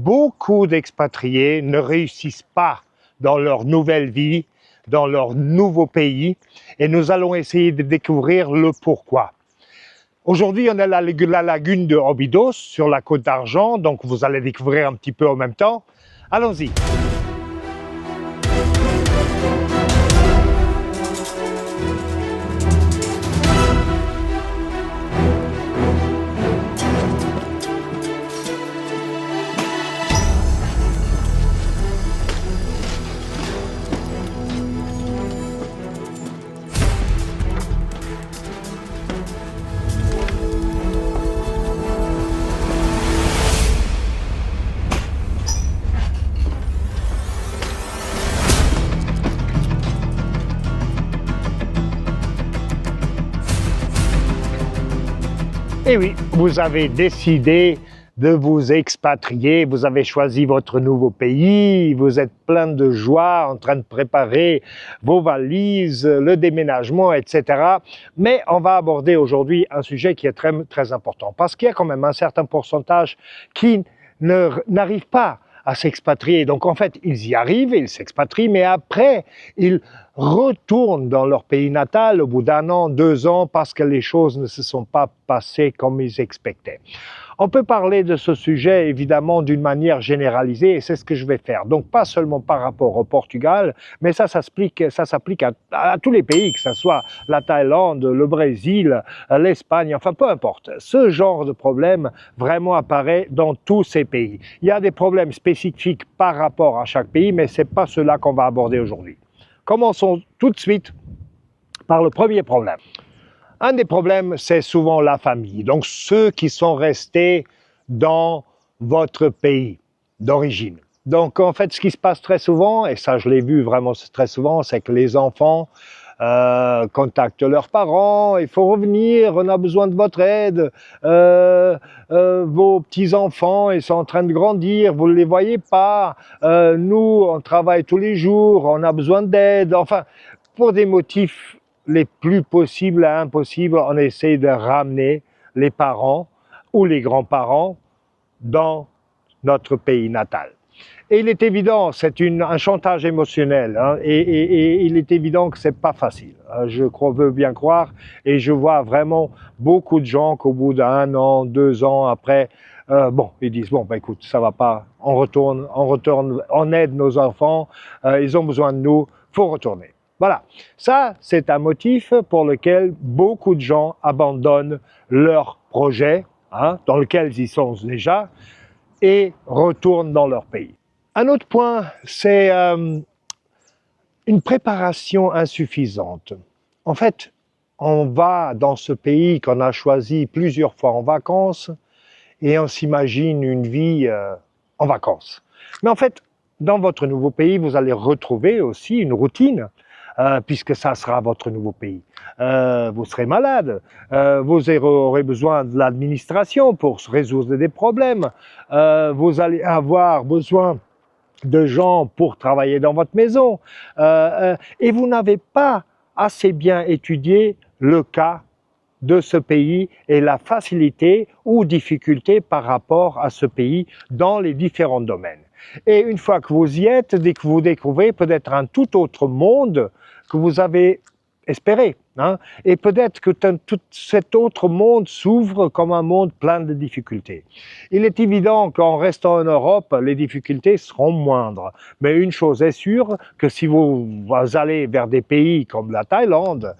beaucoup d'expatriés ne réussissent pas dans leur nouvelle vie, dans leur nouveau pays, et nous allons essayer de découvrir le pourquoi. Aujourd'hui, on est à la lagune de Óbidos, sur la Côte d'Argent, donc vous allez découvrir un petit peu en même temps. Allons-y. Et oui, vous avez décidé de vous expatrier, vous avez choisi votre nouveau pays, vous êtes plein de joie en train de préparer vos valises, le déménagement, etc. Mais on va aborder aujourd'hui un sujet qui est très important parce qu'il y a quand même un certain pourcentage qui n'arrive pas à s'expatrier. Donc en fait, ils y arrivent, ils s'expatrient, mais après, ils retournent dans leur pays natal au bout d'un an, 2 ans, parce que les choses ne se sont pas passées comme ils expectaient. On peut parler de ce sujet évidemment d'une manière généralisée et c'est ce que je vais faire. Donc pas seulement par rapport au Portugal, mais ça s'applique à tous les pays, que ce soit la Thaïlande, le Brésil, l'Espagne, enfin peu importe. Ce genre de problème vraiment apparaît dans tous ces pays. Il y a des problèmes spécifiques par rapport à chaque pays, mais ce n'est pas cela qu'on va aborder aujourd'hui. Commençons tout de suite par le premier problème. Un des problèmes, c'est souvent la famille. Donc, ceux qui sont restés dans votre pays d'origine. Donc, en fait, ce qui se passe très souvent, et ça, je l'ai vu vraiment très souvent, c'est que les enfants contactent leurs parents, il faut revenir, on a besoin de votre aide, vos petits-enfants, ils sont en train de grandir, vous ne les voyez pas, nous, on travaille tous les jours, on a besoin d'aide, enfin, pour des motifs les plus possibles à impossibles, on essaie de ramener les parents ou les grands-parents dans notre pays natal. Et il est évident, c'est un chantage émotionnel, hein, et il est évident que c'est pas facile. Je veux bien croire, et je vois vraiment beaucoup de gens qu'au bout d'1 an, 2 ans après, ils disent bon, écoute, ça va pas, on retourne, on aide nos enfants, ils ont besoin de nous, faut retourner. Voilà, ça c'est un motif pour lequel beaucoup de gens abandonnent leur projet, hein, dans lequel ils sont déjà, et retournent dans leur pays. Un autre point, c'est une préparation insuffisante. En fait, on va dans ce pays qu'on a choisi plusieurs fois en vacances et on s'imagine une vie en vacances. Mais en fait, dans votre nouveau pays, vous allez retrouver aussi une routine, puisque ça sera votre nouveau pays. Vous serez malade, vous aurez besoin de l'administration pour résoudre des problèmes, vous allez avoir besoin de gens pour travailler dans votre maison, et vous n'avez pas assez bien étudié le cas de ce pays et la facilité ou difficulté par rapport à ce pays dans les différents domaines. Et une fois que vous y êtes, dès que vous découvrez peut-être un tout autre monde que vous avez espéré, hein, et peut-être que tout cet autre monde s'ouvre comme un monde plein de difficultés. Il est évident qu'en restant en Europe, les difficultés seront moindres. Mais une chose est sûre, que si vous allez vers des pays comme la Thaïlande,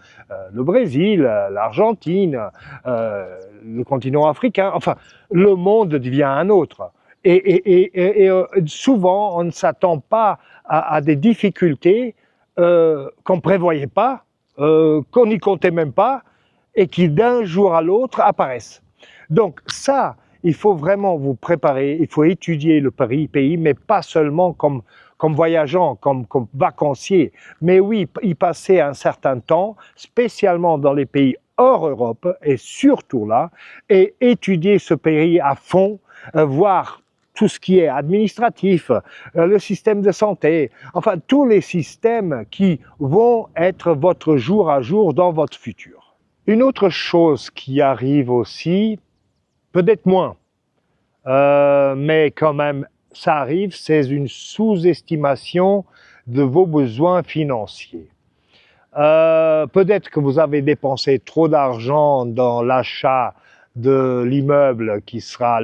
le Brésil, l'Argentine, le continent africain, enfin, le monde devient un autre. Et souvent, on ne s'attend pas à des difficultés qu'on ne prévoyait pas, qu'on n'y comptait même pas, et qui d'un jour à l'autre apparaissent. Donc ça, il faut vraiment vous préparer, il faut étudier le pays, mais pas seulement comme voyageant, comme vacancier, mais oui, y passer un certain temps, spécialement dans les pays hors Europe, et surtout là, et étudier ce pays à fond, voir tout ce qui est administratif, le système de santé, enfin tous les systèmes qui vont être votre jour à jour dans votre futur. Une autre chose qui arrive aussi, peut-être moins, mais quand même ça arrive, c'est une sous-estimation de vos besoins financiers. Peut-être que vous avez dépensé trop d'argent dans l'achat de l'immeuble qui sera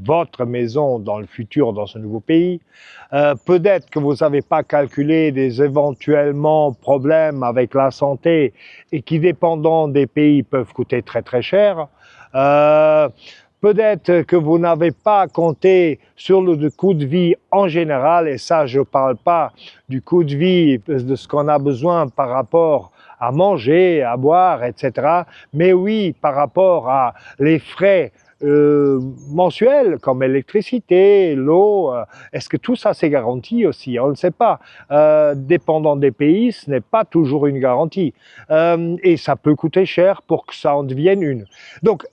votre maison dans le futur, dans ce nouveau pays. Peut-être que vous n'avez pas calculé des éventuellement problèmes avec la santé et qui, dépendant des pays, peuvent coûter très très cher. Peut-être que vous n'avez pas compté sur le coût de vie en général, et ça, je ne parle pas du coût de vie, de ce qu'on a besoin par rapport à manger, à boire, etc. Mais oui, par rapport à les frais mensuels, comme l'électricité, l'eau, est-ce que tout ça c'est garanti aussi? On ne sait pas. Dépendant des pays, ce n'est pas toujours une garantie. Et ça peut coûter cher pour que ça en devienne une. Donc,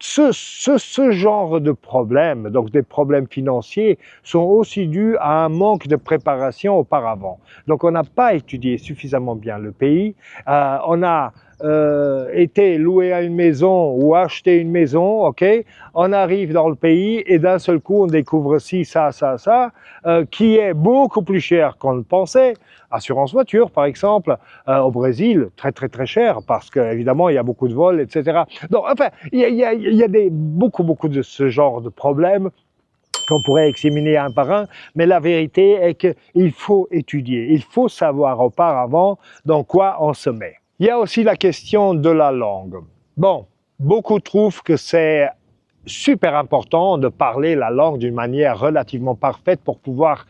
ce genre de problèmes, donc des problèmes financiers, sont aussi dus à un manque de préparation auparavant. Donc on n'a pas étudié suffisamment bien le pays, on a été loué à une maison ou acheté une maison, ok, on arrive dans le pays et d'un seul coup on découvre ci, ça, qui est beaucoup plus cher qu'on le pensait. Assurance voiture, par exemple, au Brésil, très très très cher, parce qu'évidemment, il y a beaucoup de vols, etc. Donc, enfin, il y a beaucoup de ce genre de problèmes qu'on pourrait examiner un par un, mais la vérité est qu'il faut étudier, il faut savoir auparavant dans quoi on se met. Il y a aussi la question de la langue. Bon, beaucoup trouvent que c'est super important de parler la langue d'une manière relativement parfaite pour pouvoir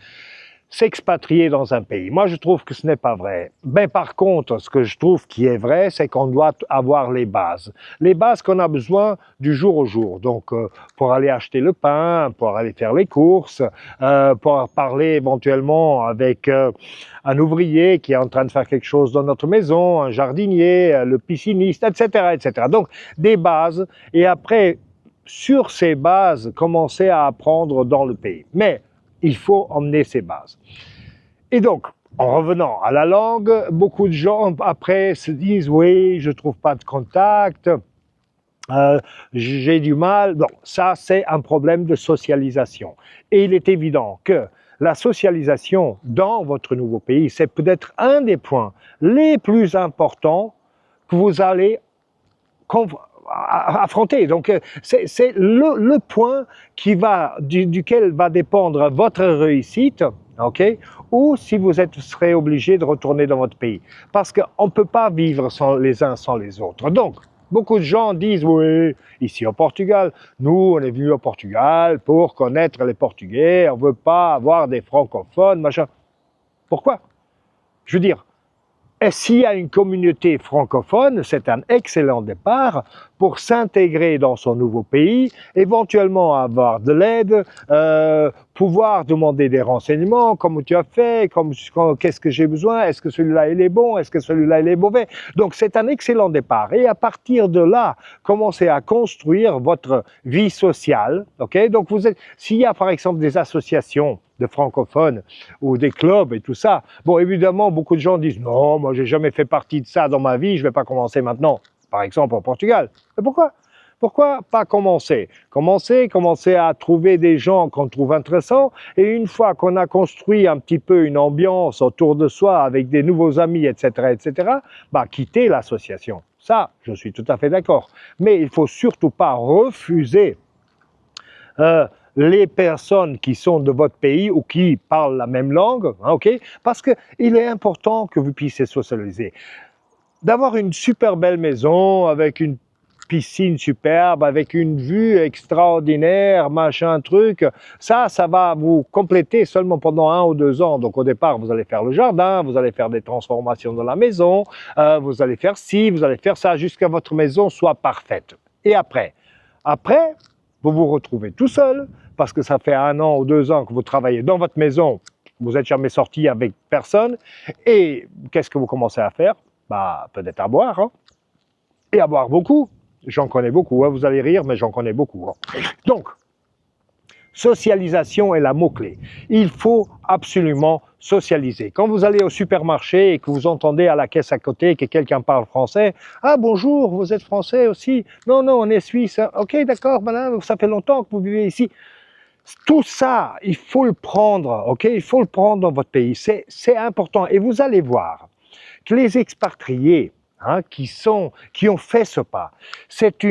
s'expatrier dans un pays. Moi, je trouve que ce n'est pas vrai. Mais par contre, ce que je trouve qui est vrai, c'est qu'on doit avoir les bases. Les bases qu'on a besoin du jour au jour. Donc, pour aller acheter le pain, pour aller faire les courses, pour parler éventuellement avec un ouvrier qui est en train de faire quelque chose dans notre maison, un jardinier, le pisciniste, etc., etc. Donc, des bases. Et après, sur ces bases, commencer à apprendre dans le pays. Mais il faut emmener ces bases. Et donc, en revenant à la langue, beaucoup de gens après se disent « oui, je ne trouve pas de contact, j'ai du mal ». Bon, ça c'est un problème de socialisation. Et il est évident que la socialisation dans votre nouveau pays, c'est peut-être un des points les plus importants que vous allez affronter. Donc, c'est le point duquel va dépendre votre réussite, ok, ou si vous serez obligé de retourner dans votre pays. Parce qu'on ne peut pas vivre les uns sans les autres. Donc, beaucoup de gens disent, oui, ici au Portugal, nous, on est venus au Portugal pour connaître les Portugais, on ne veut pas avoir des francophones, machin. Pourquoi? Je veux dire, et s'il y a une communauté francophone, c'est un excellent départ pour s'intégrer dans son nouveau pays, éventuellement avoir de l'aide, pouvoir demander des renseignements, comme tu as fait, qu'est-ce que j'ai besoin, est-ce que celui-là il est bon, est-ce que celui-là il est mauvais. Donc c'est un excellent départ. Et à partir de là, commencez à construire votre vie sociale. Okay? Donc s'il y a par exemple des associations de francophones ou des clubs et tout ça. Bon, évidemment, beaucoup de gens disent « Non, moi, j'ai jamais fait partie de ça dans ma vie, je vais pas commencer maintenant. » Par exemple, au Portugal. Mais pourquoi? Pourquoi pas commencer? Commencer à trouver des gens qu'on trouve intéressants et une fois qu'on a construit un petit peu une ambiance autour de soi avec des nouveaux amis, etc., bah, quitter l'association. Ça, je suis tout à fait d'accord. Mais il faut surtout pas refuser les personnes qui sont de votre pays ou qui parlent la même langue, ok? Parce qu'il est important que vous puissiez socialiser. D'avoir une super belle maison avec une piscine superbe, avec une vue extraordinaire, machin truc, ça va vous compléter seulement pendant 1 ou 2 ans. Donc au départ, vous allez faire le jardin, vous allez faire des transformations dans la maison, vous allez faire ci, vous allez faire ça, jusqu'à votre maison soit parfaite. Et après, vous vous retrouvez tout seul, parce que ça fait 1 an ou 2 ans que vous travaillez dans votre maison, vous n'êtes jamais sorti avec personne, et qu'est-ce que vous commencez à faire? Bah, peut-être à boire, hein, et à boire beaucoup. J'en connais beaucoup, hein, vous allez rire, mais j'en connais beaucoup. Hein. Donc, socialisation est la mot-clé. Il faut absolument socialiser. Quand vous allez au supermarché et que vous entendez à la caisse à côté que quelqu'un parle français, « Ah bonjour, vous êtes français aussi ?»« Non, on est suisse. »« Ok, d'accord, madame, ça fait longtemps que vous vivez ici. » Tout ça, il faut le prendre, ok? Il faut le prendre dans votre pays, c'est important. Et vous allez voir que les expatriés, hein, qui ont fait ce pas, c'est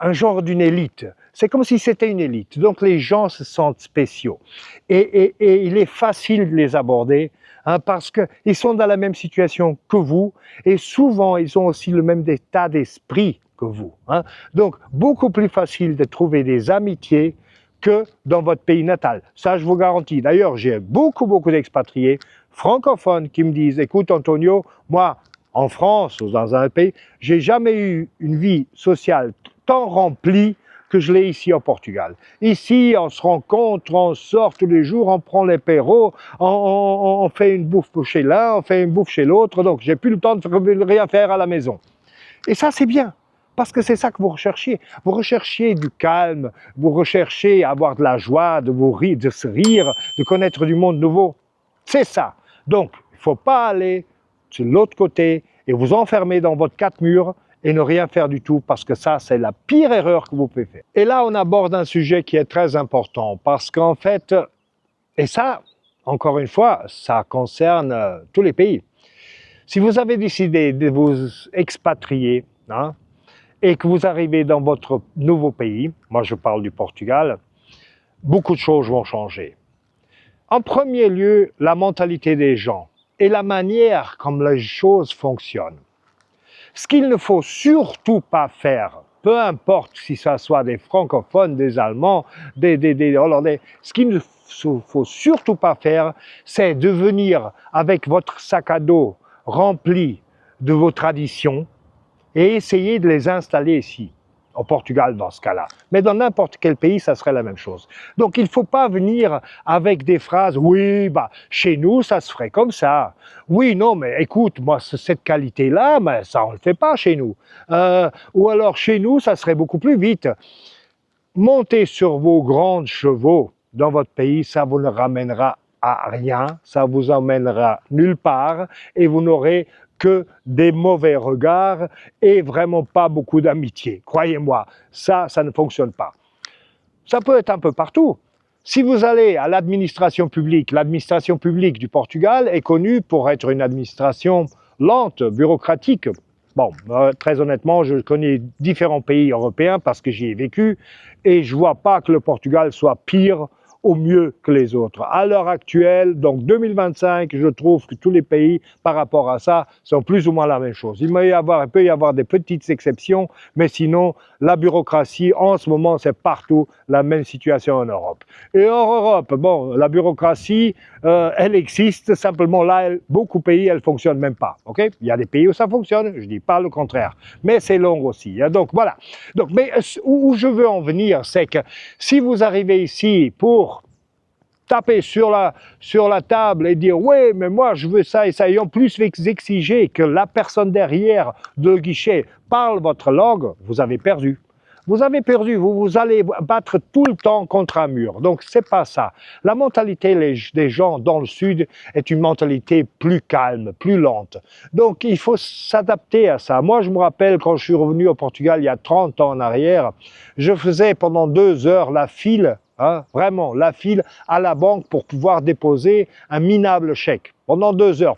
un genre d'une élite. C'est comme si c'était une élite. Donc les gens se sentent spéciaux. Et il est facile de les aborder, hein, parce qu'ils sont dans la même situation que vous. Et souvent, ils ont aussi le même état d'esprit que vous, hein. Donc, beaucoup plus facile de trouver des amitiés que dans votre pays natal. Ça, je vous garantis. D'ailleurs, j'ai beaucoup d'expatriés francophones qui me disent, écoute Antonio, moi, en France ou dans un pays, j'ai jamais eu une vie sociale tant remplie que je l'ai ici au Portugal. Ici, on se rencontre, on sort tous les jours, on prend l'apéro, on fait une bouffe chez l'un, on fait une bouffe chez l'autre, donc j'ai plus le temps de rien faire à la maison. Et ça, c'est bien. Parce que c'est ça que vous recherchiez. Vous recherchiez du calme, vous recherchez avoir de la joie, de se rire, de connaître du monde nouveau. C'est ça. Donc, il ne faut pas aller de l'autre côté et vous enfermer dans votre quatre murs et ne rien faire du tout, parce que ça, c'est la pire erreur que vous pouvez faire. Et là, on aborde un sujet qui est très important, parce qu'en fait, et ça, encore une fois, ça concerne tous les pays. Si vous avez décidé de vous expatrier, hein, et que vous arrivez dans votre nouveau pays, moi je parle du Portugal, beaucoup de choses vont changer. En premier lieu, la mentalité des gens et la manière comme les choses fonctionnent. Ce qu'il ne faut surtout pas faire, peu importe si ça soit des francophones, des Allemands, des Hollandais, ce qu'il ne faut surtout pas faire, c'est de venir avec votre sac à dos rempli de vos traditions et essayer de les installer ici, au Portugal dans ce cas-là. Mais dans n'importe quel pays, ça serait la même chose. Donc il ne faut pas venir avec des phrases « oui, bah, chez nous, ça se ferait comme ça ». Oui, non, mais écoute, moi, cette qualité-là, mais ça, on ne le fait pas chez nous. Ou alors, chez nous, ça serait beaucoup plus vite. Montez sur vos grands chevaux dans votre pays, ça vous ne ramènera à rien, ça vous emmènera nulle part et vous n'aurez que des mauvais regards et vraiment pas beaucoup d'amitié. Croyez-moi, ça ne fonctionne pas. Ça peut être un peu partout. Si vous allez à l'administration publique du Portugal est connue pour être une administration lente, bureaucratique. Bon, très honnêtement, je connais différents pays européens parce que j'y ai vécu et je vois pas que le Portugal soit pire au mieux que les autres. À l'heure actuelle, donc 2025, je trouve que tous les pays, par rapport à ça, sont plus ou moins la même chose. Il peut y avoir des petites exceptions, mais sinon, la bureaucratie, en ce moment, c'est partout la même situation en Europe. Et hors Europe, bon, la bureaucratie, elle existe, simplement là, beaucoup de pays, elle fonctionne même pas. Okay? Il y a des pays où ça fonctionne, je dis pas le contraire, mais c'est long aussi. Hein? Donc voilà. Donc, mais où je veux en venir, c'est que si vous arrivez ici pour taper sur la table et dire « oui, mais moi je veux ça et ça », et en plus exiger que la personne derrière le guichet parle votre langue, vous avez perdu. Vous avez perdu, vous allez battre tout le temps contre un mur. Donc c'est pas ça. La mentalité des gens dans le sud est une mentalité plus calme, plus lente. Donc il faut s'adapter à ça. Moi je me rappelle quand je suis revenu au Portugal il y a 30 ans en arrière, je faisais pendant 2 heures la file, hein, vraiment la file à la banque pour pouvoir déposer un minable chèque. Pendant 2 heures.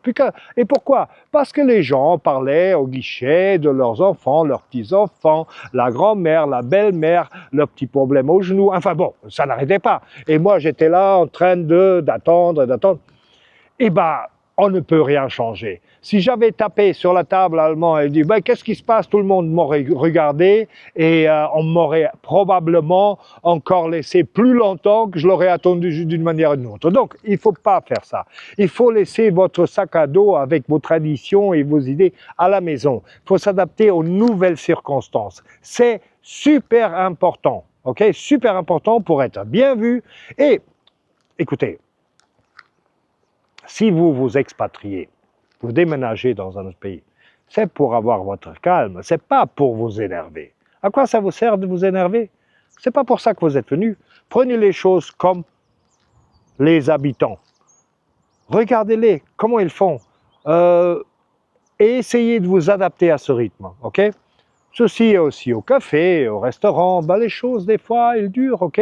Et pourquoi? Parce que les gens parlaient au guichet de leurs enfants, leurs petits-enfants, la grand-mère, la belle-mère, leurs petits problèmes au genou. Enfin bon, ça n'arrêtait pas. Et moi, j'étais là en train d'attendre. Et on ne peut rien changer. Si j'avais tapé sur la table allemand et dit qu'est-ce qui se passe, tout le monde m'aurait regardé et on m'aurait probablement encore laissé plus longtemps que je l'aurais attendu d'une manière ou d'une autre. Donc, il ne faut pas faire ça. Il faut laisser votre sac à dos avec vos traditions et vos idées à la maison. Il faut s'adapter aux nouvelles circonstances. C'est super important, ok? Super important pour être bien vu. Et écoutez, si vous vous expatriez, vous déménagez dans un autre pays, c'est pour avoir votre calme, c'est pas pour vous énerver. À quoi ça vous sert de vous énerver? C'est pas pour ça que vous êtes venu. Prenez les choses comme les habitants. Regardez-les, comment ils font. Et essayez de vous adapter à ce rythme, ok? Ceci est aussi au café, au restaurant, les choses des fois, elles durent, ok?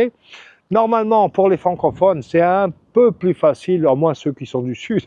Normalement, pour les francophones, c'est un peu plus facile, au moins ceux qui sont du Sud,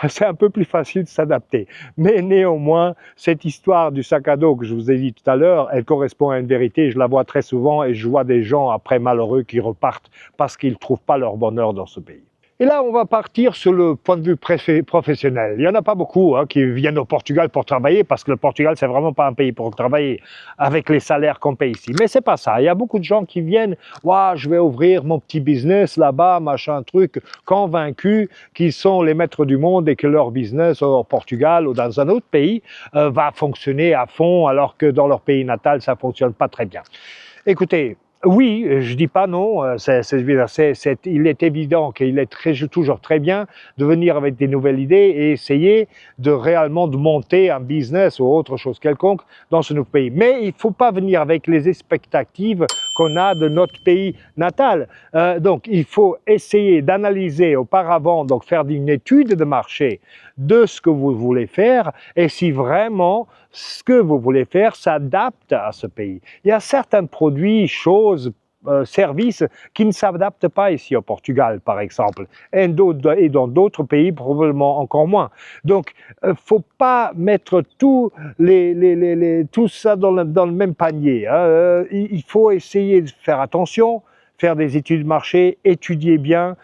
c'est un peu plus facile de s'adapter. Mais néanmoins, cette histoire du sac à dos que je vous ai dit tout à l'heure, elle correspond à une vérité, je la vois très souvent et je vois des gens après malheureux qui repartent parce qu'ils ne trouvent pas leur bonheur dans ce pays. Et là, on va partir sur le point de vue professionnel. Il n'y en a pas beaucoup qui viennent au Portugal pour travailler, parce que le Portugal, c'est vraiment pas un pays pour travailler, avec les salaires qu'on paye ici. Mais c'est pas ça. Il y a beaucoup de gens qui viennent, ouah, je vais ouvrir mon petit business là-bas, machin truc, convaincus qu'ils sont les maîtres du monde et que leur business au Portugal ou dans un autre pays va fonctionner à fond, alors que dans leur pays natal, ça fonctionne pas très bien. Écoutez, oui, je dis pas non, il est évident qu'il est toujours très bien de venir avec des nouvelles idées et essayer de réellement de monter un business ou autre chose quelconque dans ce nouveau pays. Mais il ne faut pas venir avec les expectatives qu'on a de notre pays natal. Donc il faut essayer d'analyser auparavant, donc faire une étude de marché de ce que vous voulez faire et si vraiment ce que vous voulez faire s'adapte à ce pays. Il y a certains produits, choses, services qui ne s'adaptent pas ici au Portugal, par exemple, et dans d'autres pays probablement encore moins. Donc, faut pas mettre tout ça dans le même panier. Il faut essayer de faire attention, faire des études de marché, étudier bien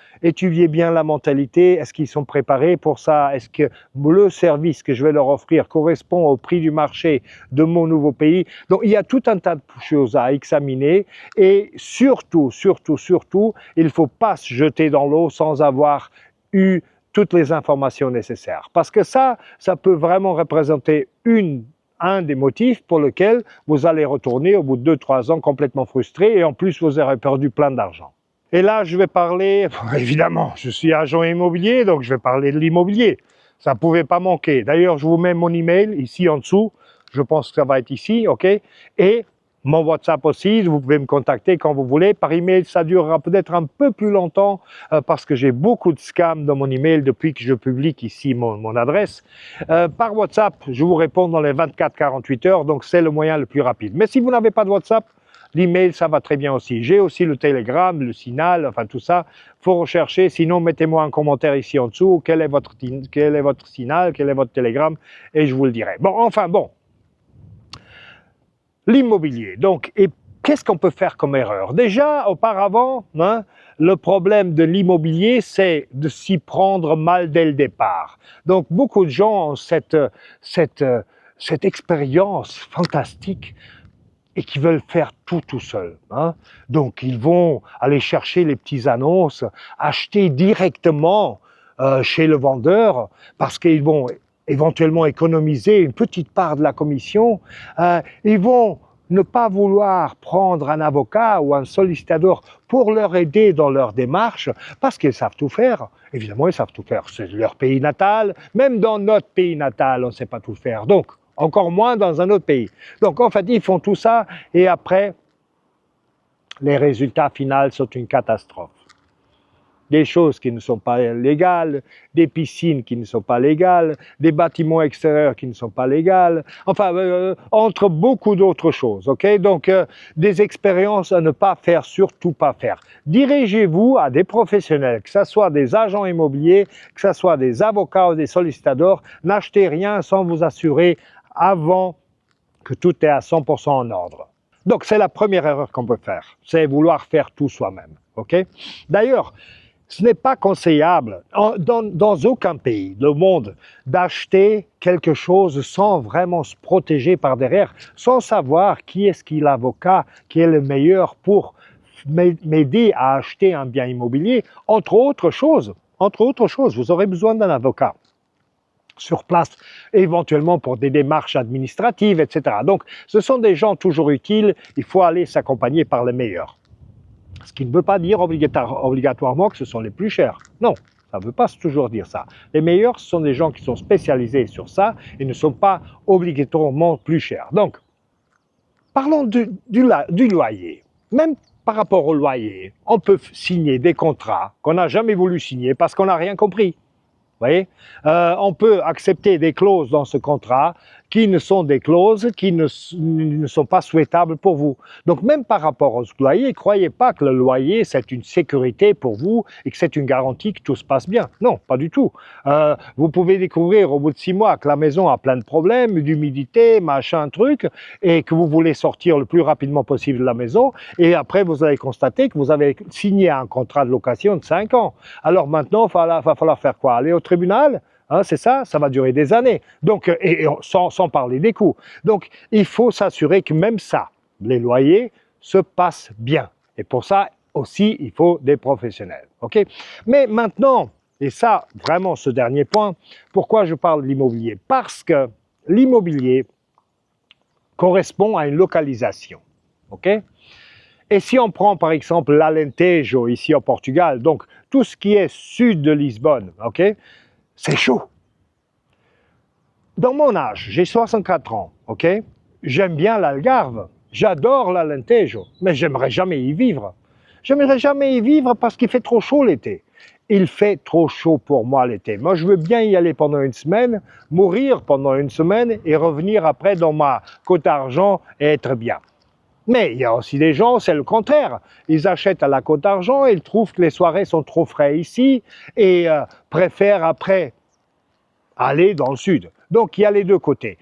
la mentalité, est-ce qu'ils sont préparés pour ça, est-ce que le service que je vais leur offrir correspond au prix du marché de mon nouveau pays. Donc il y a tout un tas de choses à examiner et surtout, il ne faut pas se jeter dans l'eau sans avoir eu toutes les informations nécessaires. Parce que ça peut vraiment représenter un des motifs pour lesquels vous allez retourner au bout de 2-3 ans complètement frustré et en plus vous aurez perdu plein d'argent. Et là, je vais parler, évidemment, je suis agent immobilier, donc je vais parler de l'immobilier. Ça ne pouvait pas manquer. D'ailleurs, je vous mets mon email ici en dessous. Je pense que ça va être ici, ok? Et mon WhatsApp aussi, vous pouvez me contacter quand vous voulez. Par email, ça durera peut-être un peu plus longtemps parce que j'ai beaucoup de scams dans mon email depuis que je publie ici mon adresse. Par WhatsApp, je vous réponds dans les 24-48 heures, donc c'est le moyen le plus rapide. Mais si vous n'avez pas de WhatsApp, l'email, ça va très bien aussi. J'ai aussi le Telegram, le Signal, enfin tout ça. Faut rechercher. Sinon, mettez-moi un commentaire ici en dessous. Quel est votre Signal, quel est votre Telegram, et je vous le dirai. Bon. L'immobilier. Donc, et qu'est-ce qu'on peut faire comme erreur? Déjà, auparavant, le problème de l'immobilier, c'est de s'y prendre mal dès le départ. Donc, beaucoup de gens ont cette expérience fantastique et qui veulent faire tout seul. Donc, ils vont aller chercher les petites annonces, acheter directement chez le vendeur, parce qu'ils vont éventuellement économiser une petite part de la commission. Ils vont ne pas vouloir prendre un avocat ou un sollicitateur pour leur aider dans leur démarche, parce qu'ils savent tout faire. Évidemment, ils savent tout faire. C'est leur pays natal. Même dans notre pays natal, on ne sait pas tout faire. Donc, encore moins dans un autre pays. Donc, en fait, ils font tout ça et après, les résultats finaux sont une catastrophe. Des choses qui ne sont pas légales, des piscines qui ne sont pas légales, des bâtiments extérieurs qui ne sont pas légaux, enfin, entre beaucoup d'autres choses, ok? Donc, des expériences à ne pas faire, surtout pas faire. Dirigez-vous à des professionnels, que ce soit des agents immobiliers, que ce soit des avocats ou des sollicitateurs. N'achetez rien sans vous assurer avant que tout est à 100% en ordre. Donc, c'est la première erreur qu'on peut faire, c'est vouloir faire tout soi-même, ok? D'ailleurs, ce n'est pas conseillable dans aucun pays du monde d'acheter quelque chose sans vraiment se protéger par derrière, sans savoir qui est l'avocat qui est le meilleur pour m'aider à acheter un bien immobilier. Entre autres choses, vous aurez besoin d'un avocat sur place, éventuellement pour des démarches administratives, etc. Donc, ce sont des gens toujours utiles, il faut aller s'accompagner par les meilleurs. Ce qui ne veut pas dire obligatoirement que ce sont les plus chers. Non, ça ne veut pas toujours dire ça. Les meilleurs, ce sont des gens qui sont spécialisés sur ça et ne sont pas obligatoirement plus chers. Donc, parlons du loyer. Même par rapport au loyer, on peut signer des contrats qu'on n'a jamais voulu signer parce qu'on n'a rien compris. Voyez, on peut accepter des clauses dans ce contrat qui ne sont des clauses qui ne sont pas souhaitables pour vous. Donc même par rapport au loyer, croyez pas que le loyer c'est une sécurité pour vous et que c'est une garantie que tout se passe bien. Non, pas du tout. Vous pouvez découvrir au bout de 6 mois que la maison a plein de problèmes, d'humidité, machin, truc, et que vous voulez sortir le plus rapidement possible de la maison, et après vous allez constater que vous avez signé un contrat de location de 5 ans. Alors maintenant, il va falloir faire quoi? Aller au tribunal? Hein, c'est ça, ça va durer des années. Donc, et sans parler des coûts. Donc, il faut s'assurer que même ça, les loyers, se passent bien. Et pour ça aussi, il faut des professionnels. Okay? Mais maintenant, et ça, vraiment, ce dernier point, pourquoi je parle de l'immobilier? Parce que l'immobilier correspond à une localisation. Okay? Et si on prend par exemple l'Alentejo, ici au Portugal, donc tout ce qui est sud de Lisbonne, okay, c'est chaud. Dans mon âge, j'ai 64 ans, ok? J'aime bien l'Algarve, j'adore l'Alentejo, mais j'aimerais jamais y vivre. J'aimerais jamais y vivre parce qu'il fait trop chaud l'été. Il fait trop chaud pour moi l'été. Moi, je veux bien y aller pendant une semaine, mourir pendant une semaine et revenir après dans ma Côte d'Argent et être bien. Mais il y a aussi des gens, c'est le contraire. Ils achètent à la Côte d'Argent, ils trouvent que les soirées sont trop frais ici et préfèrent après aller dans le sud. Donc, il y a les deux côtés.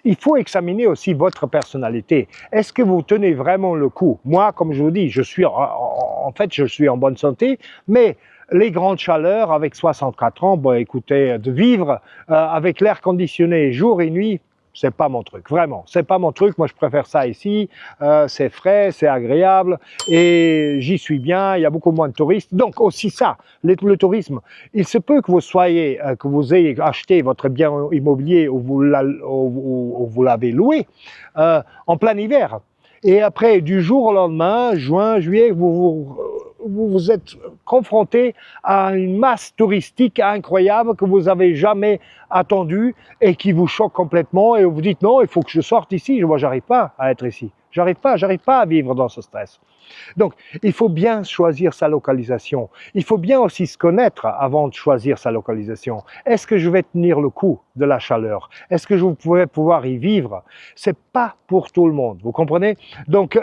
Il faut examiner aussi votre personnalité. Est-ce que vous tenez vraiment le coup? Moi, comme je vous dis, je suis en bonne santé, mais les grandes chaleurs avec 64 ans, bon, écoutez, de vivre avec l'air conditionné jour et nuit, c'est pas mon truc, vraiment, c'est pas mon truc. Moi, je préfère ça ici. C'est frais, c'est agréable et j'y suis bien. Il y a beaucoup moins de touristes. Donc aussi ça, le tourisme. Il se peut que que vous ayez acheté votre bien immobilier ou vous l'avez loué en plein hiver. Et après, du jour au lendemain, juin, juillet, vous êtes confronté à une masse touristique incroyable que vous n'avez jamais attendue et qui vous choque complètement et vous vous dites non, il faut que je sorte ici, moi j'arrive pas à être ici, j'arrive pas à vivre dans ce stress. Donc, il faut bien choisir sa localisation. Il faut bien aussi se connaître avant de choisir sa localisation. Est-ce que je vais tenir le coup de la chaleur? Est-ce que je vais pouvoir y vivre? C'est pas pour tout le monde, vous comprenez? Donc,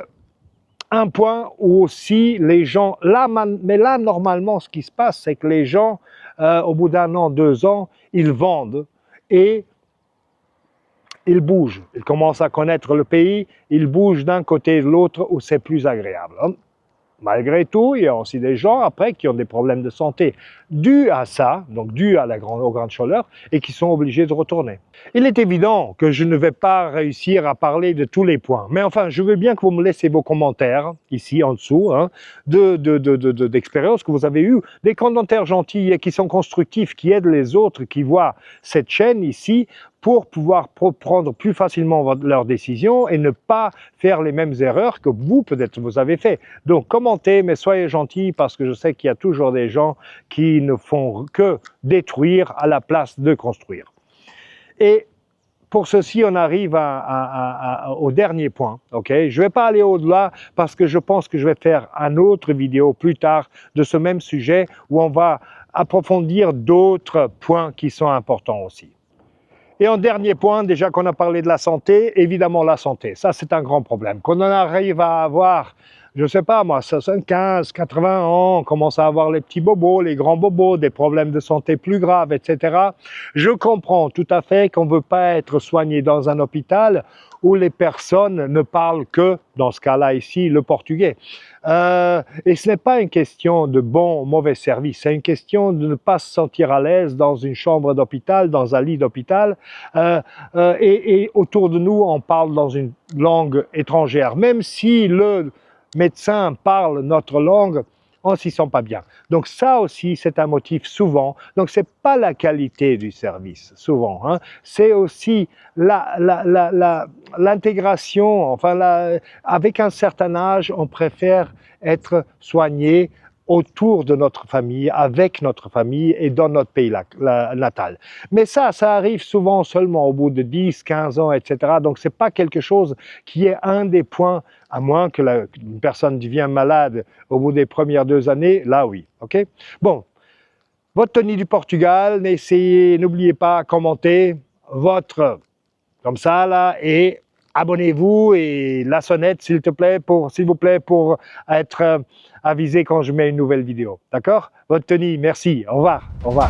un point où aussi les gens, mais là normalement ce qui se passe c'est que les gens au bout d'un an, 2 ans, ils vendent et ils bougent, ils commencent à connaître le pays, ils bougent d'un côté et de l'autre où c'est plus agréable. Malgré tout, il y a aussi des gens après qui ont des problèmes de santé dus à ça, donc dus à aux grandes chaleurs, et qui sont obligés de retourner. Il est évident que je ne vais pas réussir à parler de tous les points, mais enfin, je veux bien que vous me laissiez vos commentaires ici en dessous, hein, d'expériences que vous avez eues, des commentaires gentils et qui sont constructifs, qui aident les autres, qui voient cette chaîne ici, pour pouvoir prendre plus facilement leurs décisions et ne pas faire les mêmes erreurs que vous, peut-être, vous avez fait. Donc, commentez, mais soyez gentils parce que je sais qu'il y a toujours des gens qui ne font que détruire à la place de construire. Et pour ceci, on arrive au dernier point. Okay? Je ne vais pas aller au-delà parce que je pense que je vais faire une autre vidéo plus tard de ce même sujet où on va approfondir d'autres points qui sont importants aussi. Et en dernier point, déjà qu'on a parlé de la santé, évidemment la santé, ça c'est un grand problème. Quand on arrive à avoir, je ne sais pas moi, 75, 80 ans, on commence à avoir les petits bobos, les grands bobos, des problèmes de santé plus graves, etc. Je comprends tout à fait qu'on ne veut pas être soigné dans un hôpital où les personnes ne parlent que, dans ce cas-là ici, le portugais. Et ce n'est pas une question de bon ou mauvais service, c'est une question de ne pas se sentir à l'aise dans une chambre d'hôpital, dans un lit d'hôpital, et autour de nous, on parle dans une langue étrangère. Même si le médecin parle notre langue, on ne s'y sent pas bien. Donc ça aussi, c'est un motif souvent. Donc c'est pas la qualité du service, souvent. Hein. C'est aussi l'intégration. Enfin, avec un certain âge, on préfère être soigné autour de notre famille, avec notre famille et dans notre pays natal. Mais ça arrive souvent seulement au bout de 10, 15 ans, etc. Donc c'est pas quelque chose qui est un des points, à moins que une personne devienne malade au bout des premières 2 années, là oui. Okay? Bon, votre Tony du Portugal. N'oubliez pas à commenter votre, comme ça là, et abonnez-vous et la sonnette s'il vous plaît, pour être avisé quand je mets une nouvelle vidéo. D'accord? Votre Tony, merci. Au revoir. Au revoir.